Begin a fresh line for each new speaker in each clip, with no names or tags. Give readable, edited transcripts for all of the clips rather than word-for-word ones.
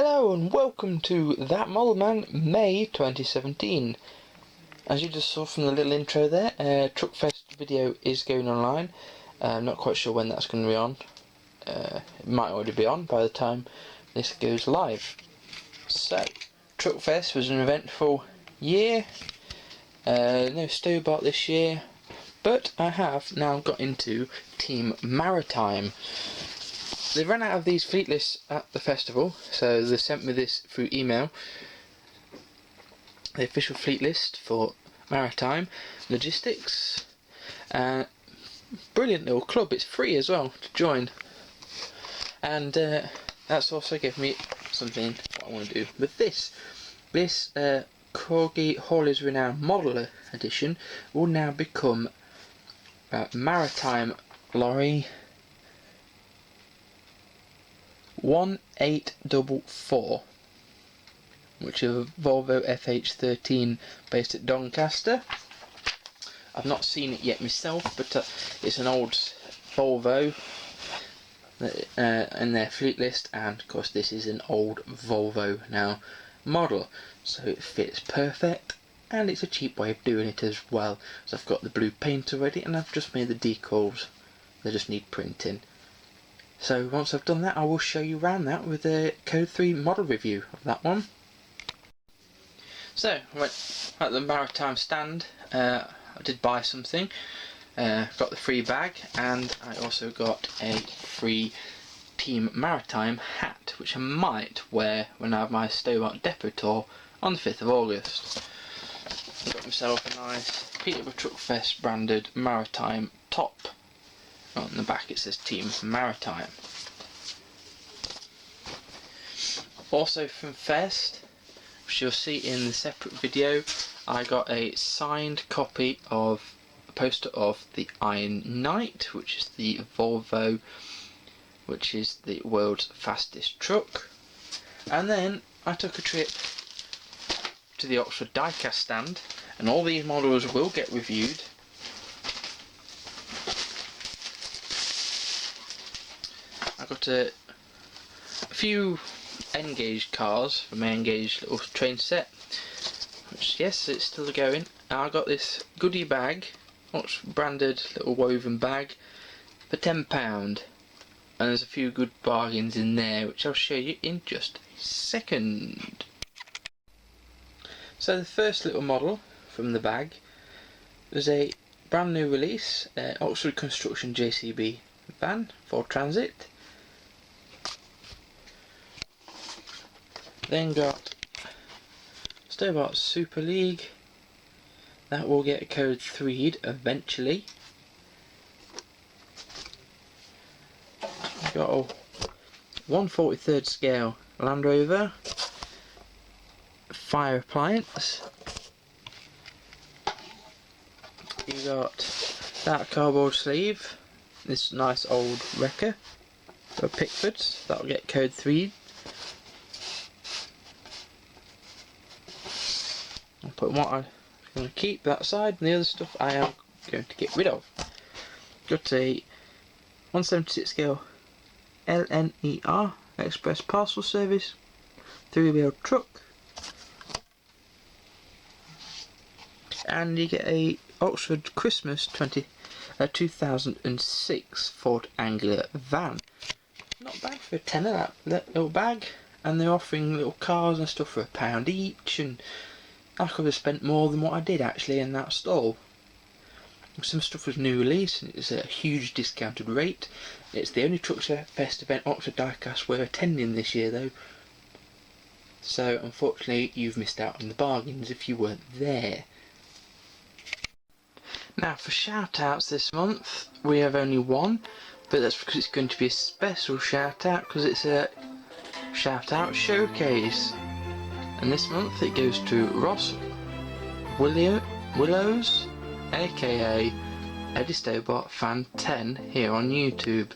Hello and welcome to That Model Man May 2017. As you just saw from the little intro there, Truckfest video is going online. I'm not quite sure when that's going to be on. It might already be on by the time this goes live. So, Truckfest was an eventful year. No Stobart this year, but I have now got into Team Maritime. They ran out of these fleet lists at the festival, so they sent me this through email. The official fleet list for Maritime Logistics. Brilliant little club, it's free as well to join. And that's also given me something what I want to do with this. This Corgi Hauler's Renown Model Edition will now become Maritime Lorry 1844, which is a Volvo FH13 based at Doncaster. I've not seen it yet myself, but it's an old Volvo in their fleet list, and of course this is an old Volvo now model, so it fits perfect, and it's a cheap way of doing it as well. So I've got the blue paint already, and I've just made the decals. They just need printing. So once I've done that, I will show you around that with a Code 3 model review of that one. So I went at the Maritime stand. I did buy something. Got the free bag, and I also got a free Team Maritime hat, which I might wear when I have my Stobart Depot tour on the 5th of August. I got myself a nice Peterborough Truckfest branded Maritime top. On the back it says Team Maritime. Also from Fest, which you'll see in the separate video, I got a signed copy of a poster of the Iron Knight, which is the Volvo, which is the world's fastest truck. And then I took a trip to the Oxford Diecast stand, and all these models will get reviewed. I got a few N-Gage cars from my N-Gage little train set, which, yes, it's still going. I got this goodie bag, branded little woven bag, for £10, and there's a few good bargains in there, which I'll show you in just a second. So the first little model from the bag was a brand new release, Oxford Construction JCB van for transit. Then got Stobart Super League, that will get a Code 3'd eventually. Got a 1/43 scale Land Rover fire appliance. You got that cardboard sleeve, this nice old wrecker for Pickfords, that'll get Code 3'd. I'll put what I'm going to keep that side, and the other stuff I am going to get rid of. Got a 1/76 scale LNER Express Parcel Service 3-wheel truck, and you get a Oxford Christmas 2006 Ford Anglia van. Not bad for a tenner, that little bag, and they're offering little cars and stuff for £1 each, and I could have spent more than what I did actually in that stall. Some stuff was new release, and it's a huge discounted rate. It's the only Truckfest event Oxford Diecast we're attending this year though, so unfortunately you've missed out on the bargains if you weren't there. Now for shout outs this month, we have only one, but that's because it's going to be a special shout out, because it's a shout out showcase. And this month it goes to Ross Willows, aka Eddie Stobart Fan 10 here on YouTube.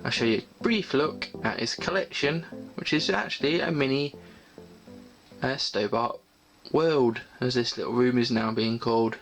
I'll show you a brief look at his collection, which is actually a mini Stobart world, as this little room is now being called.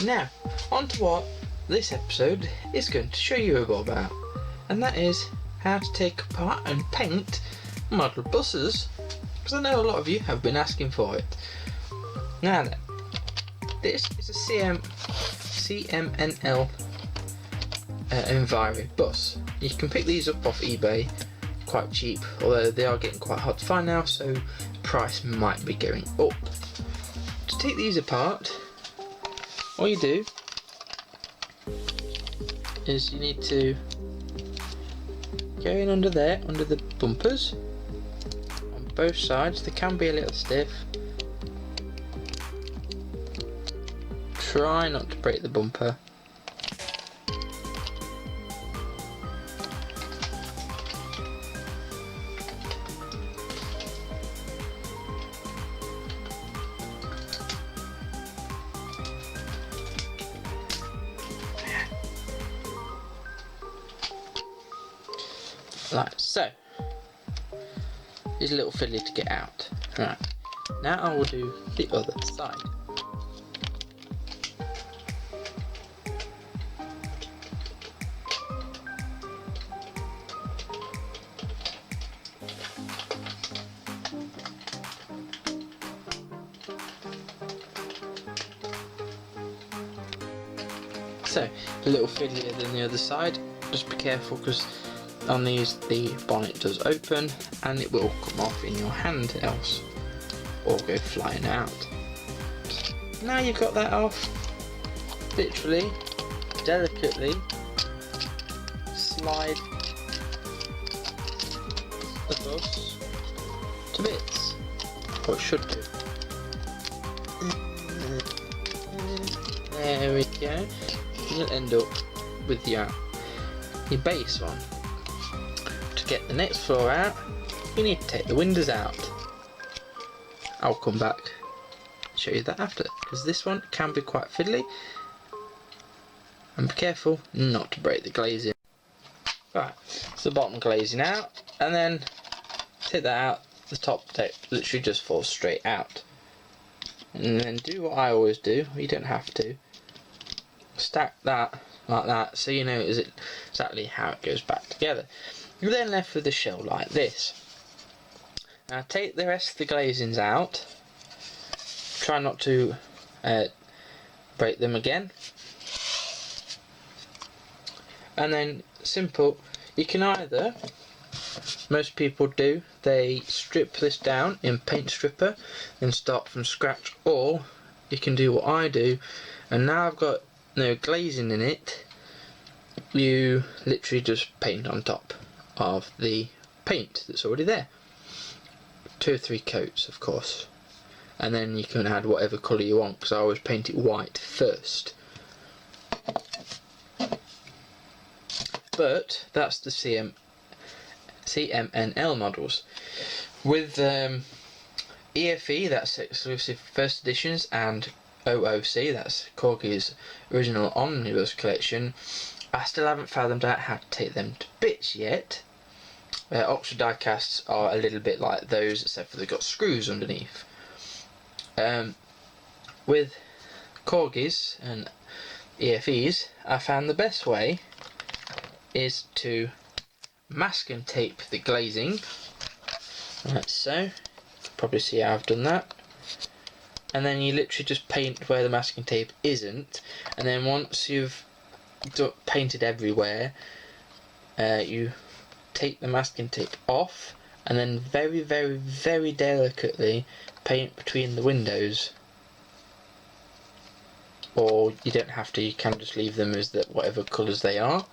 Now, on to what this episode is going to show you about, and that is how to take apart and paint model buses, because I know a lot of you have been asking for it. Now then, this is a CMNL Enviri bus. You can pick these up off eBay quite cheap, although they are getting quite hard to find now, so price might be going up. To take these apart, all you do is you need to go in under there, under the bumpers on both sides. They can be a little stiff. Try not to break the bumper. Like so. It's a little fiddly to get out. Right. Now I will do the other side. So, a little fiddlier than the other side. Just be careful, because on these the bonnet does open and it will come off in your hand else, or go flying out. Now you've got that off, literally, delicately slide the bus to bits, or it should do. There we go. You'll end up with your base on. To get the next floor out, you need to take the windows out. I'll come back and show you that after, because this one can be quite fiddly, and be careful not to break the glazing. Right, so the bottom glazing out, and then take that out, the top tape literally just falls straight out. And then do what I always do, you don't have to. Stack that like that, so you know exactly how it goes back together. You're then left with a shell like this. Now take the rest of the glazings out. Try not to break them again. And then simple, you can either, most people do, they strip this down in paint stripper and start from scratch, or you can do what I do, and now I've got no glazing in it, you literally just paint on top of the paint that's already there. 2 or 3 coats, of course, and then you can add whatever colour you want, because I always paint it white first. But that's the CMNL models. With EFE, that's exclusive first editions, and OOC, that's Corgi's original omnibus collection, I still haven't fathomed out how to take them to bits yet. Oxford die casts are a little bit like those, except for they've got screws underneath. With Corgis and EFEs, I found the best way is to masking tape the glazing, like so. You can probably see how I've done that. And then you literally just paint where the masking tape isn't, and then once you've painted everywhere, you take the masking tape off, and then very, very, very delicately paint between the windows. Or you don't have to, you can just leave them as whatever colours they are.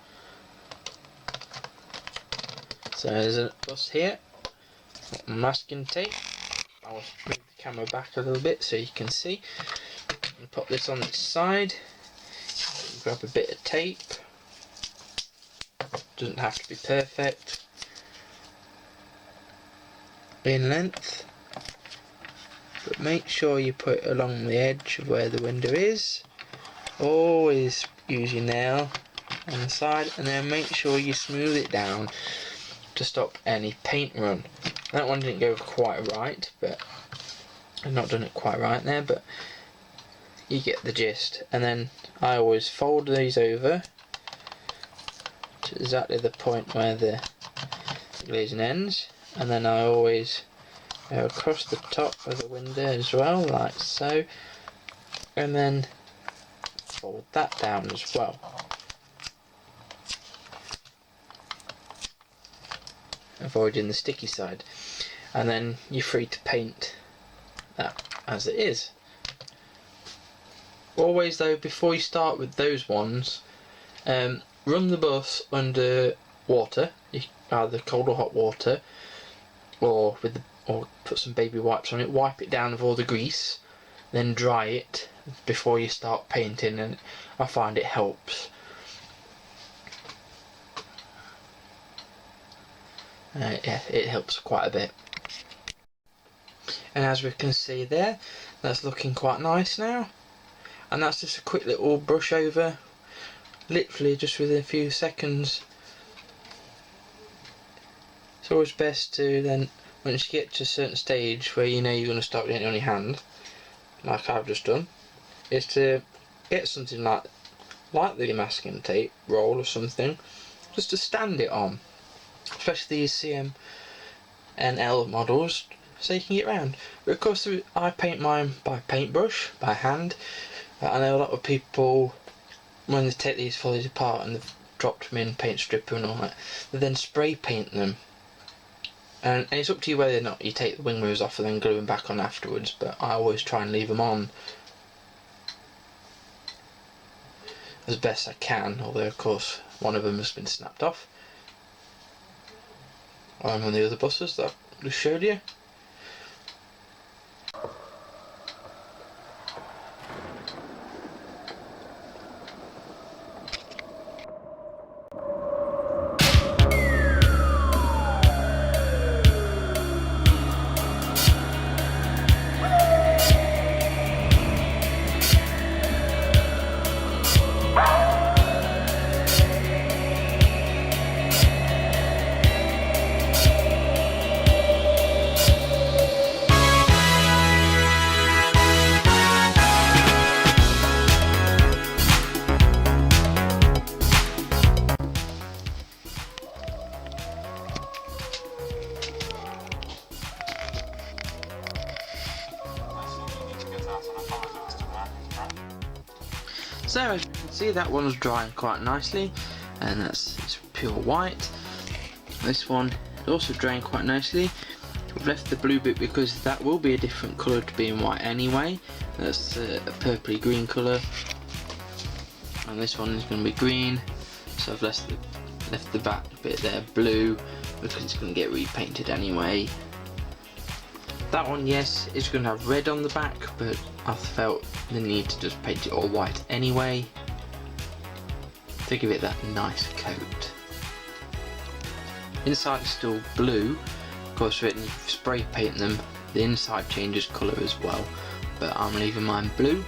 So there's a bus here, masking tape. I'll move the camera back a little bit so you can see. And pop this on its side. Grab a bit of tape. Doesn't have to be perfect. In length. But make sure you put it along the edge of where the window is. Always use your nail on the side, and then make sure you smooth it down to stop any paint run. That one didn't go quite right, but I've not done it quite right there, but you get the gist. And then I always fold these over to exactly the point where the glazing ends, and then I always go across the top of the window as well, like so, and then fold that down as well. Avoiding the sticky side, and then you're free to paint that as it is. Always though, before you start with those ones, run the bus under water, either cold or hot water, or put some baby wipes on it, wipe it down with all the grease, then dry it before you start painting, and I find it helps. Yeah, it helps quite a bit. And as we can see there, that's looking quite nice now. And that's just a quick little brush over, literally just within a few seconds. It's always best to then, once you get to a certain stage where you know you're going to start doing it on your hand, like I've just done, is to get something like the masking tape roll or something, just to stand it on, especially these CMNL models, so you can get around. But of course I paint mine by paintbrush, by hand. I know a lot of people, when they take these foliage apart and they've dropped them in paint stripper and all that, they then spray paint them. And it's up to you whether or not you take the wing mirrors off and then glue them back on afterwards, but I always try and leave them on as best I can, although of course one of them has been snapped off. I'm on the other buses that I just showed you. So as you can see, that one's drying quite nicely, and it's pure white. This one is also drying quite nicely. I've left the blue bit because that will be a different colour to being white anyway. That's a purpley green colour, and this one is going to be green. So I've left the back bit there blue because it's going to get repainted anyway. That one, yes, is going to have red on the back, but I felt the need to just paint it all white anyway to give it that nice coat. Inside is still blue, of course when you spray paint them the inside changes colour as well, but I'm leaving mine blue.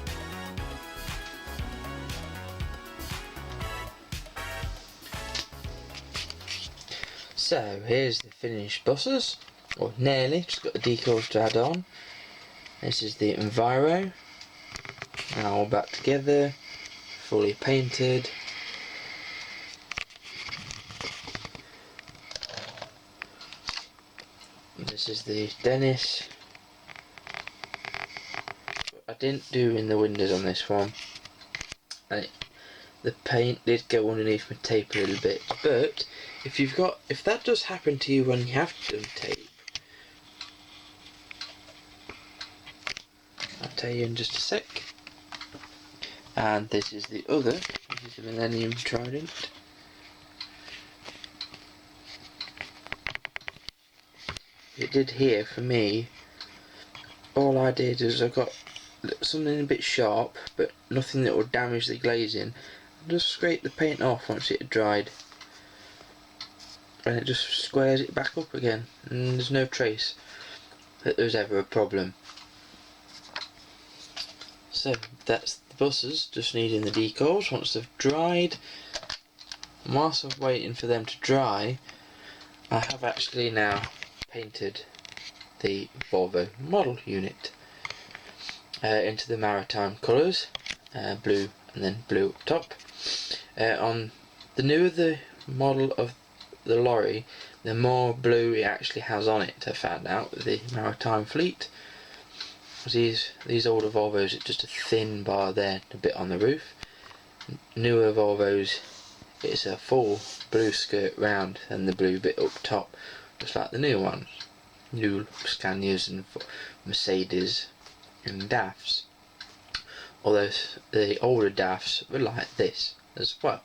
So here's the finished buses, or nearly, just got the decals to add on. This is the Enviro, now all back together, fully painted. This is the Dennis. I didn't do in the windows on this one. The paint did go underneath my tape a little bit, but if that does happen to you when you have done tape, I'll tell you in just a sec. And this is the other, this is the Millennium Trident. It did here for me. All I did is I got something a bit sharp, but nothing that would damage the glazing. I just scraped the paint off once it had dried, and it just squares it back up again, and there's no trace that there's ever a problem. So that's the buses, just needing the decals once they've dried. And whilst I'm waiting for them to dry, I have actually now painted the Volvo model unit. into the maritime colours, blue and then blue up top. On the newer the model of the lorry, the more blue it actually has on it, I found out, with the maritime fleet. These older Volvos, it's just a thin bar there, a bit on the roof. Newer Volvos, it's a full blue skirt round and the blue bit up top, just like the new ones. New Scanias and Mercedes and DAFs. Although the older DAFs were like this as well.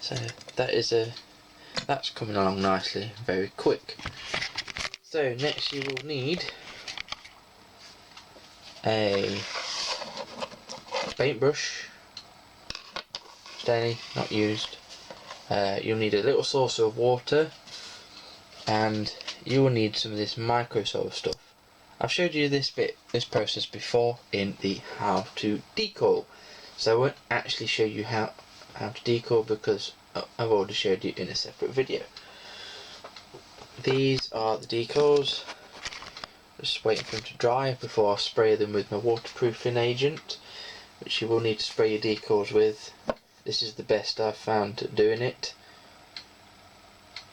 So that's coming along nicely, very quick. So next you will need a paintbrush, steady, not used. You'll need a little saucer of water, and you will need some of this microsol stuff. I've showed you this process before in the how to decal, so I won't actually show you how to decal because I've already showed you in a separate video. These are the decals. Just waiting for them to dry before I spray them with my waterproofing agent, which you will need to spray your decals with. This is the best I've found at doing it.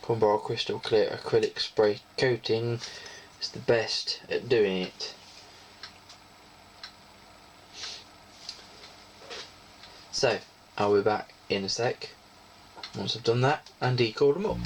Comboro Crystal Clear Acrylic Spray Coating is the best at doing it. So I'll be back in a sec once I've done that and decalled them up.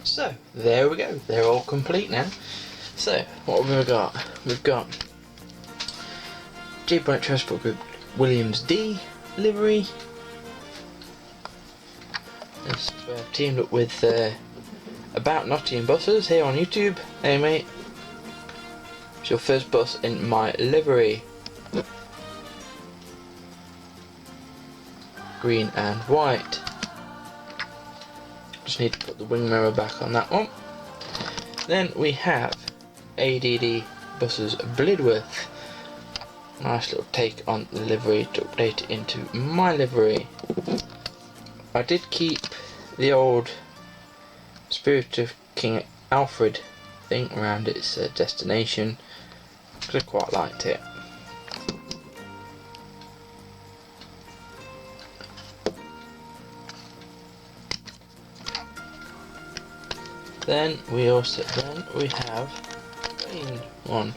So there we go, they're all complete now. So what have we got? We've got Jeep Bonnet Transport Group Williams D livery. I've teamed up with About Nottingham Buses here on YouTube. Hey mate, it's your first bus in my livery. Green and white. Just need to put the wing mirror back on that one. Then we have ADD Buses Blidworth. Nice little take on the livery to update it into my livery. I did keep the old Spirit of King Alfred thing around its destination because I quite liked it. Then we have a green one,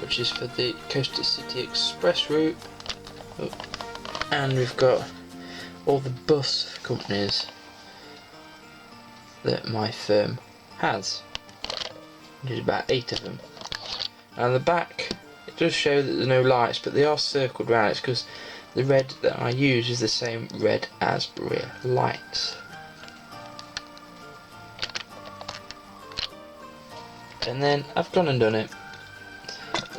which is for the Coaster City Express route. Oh. And we've got all the bus companies that my firm has. There's about 8 of them. And on the back, it does show that there's no lights, but they are circled around. It's because the red that I use is the same red as rear lights. And then I've gone and done it.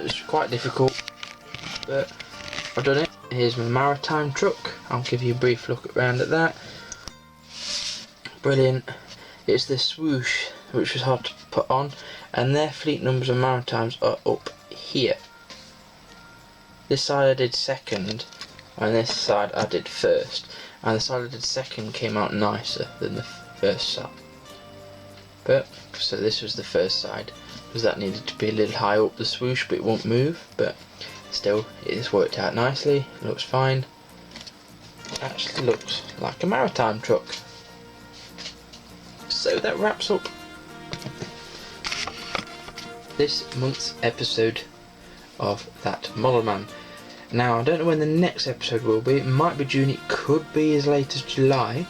It's quite difficult, but I've done it. Here's my maritime truck. I'll give you a brief look around at that. Brilliant. It's the swoosh, which was hard to put on, and their fleet numbers of maritimes are up here. This side I did second, and this side I did first, and the side I did second came out nicer than the first side. But so this was the first side, because that needed to be a little high up the swoosh, but it won't move. But still, it's worked out nicely. It looks fine. It actually looks like a maritime truck. So that wraps up this month's episode of That Model Man. Now, I don't know when the next episode will be. It might be June, it could be as late as July.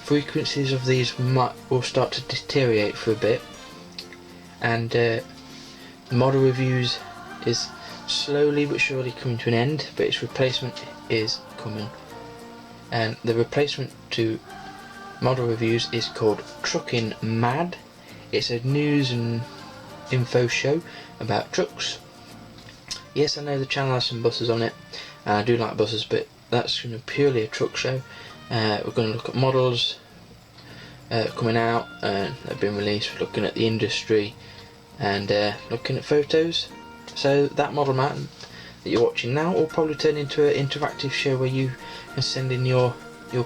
Frequencies of these will start to deteriorate for a bit, and model reviews is slowly but surely coming to an end, but its replacement is coming. And the replacement to model reviews is called Trucking Mad. It's a news and info show about trucks, Yes, I know the channel has some buses on it, and I do like buses, but that's purely a truck show. We're going to look at models coming out and they've been released. We're looking at the industry and looking at photos. So that model map that you're watching now will probably turn into an interactive show where you can send in your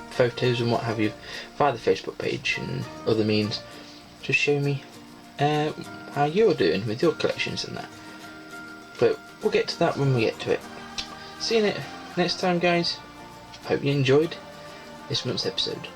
photos and what have you via the Facebook page and other means. Just show me how you're doing with your collections and that. But we'll get to that when we get to it. See you next time, guys. Hope you enjoyed this month's episode.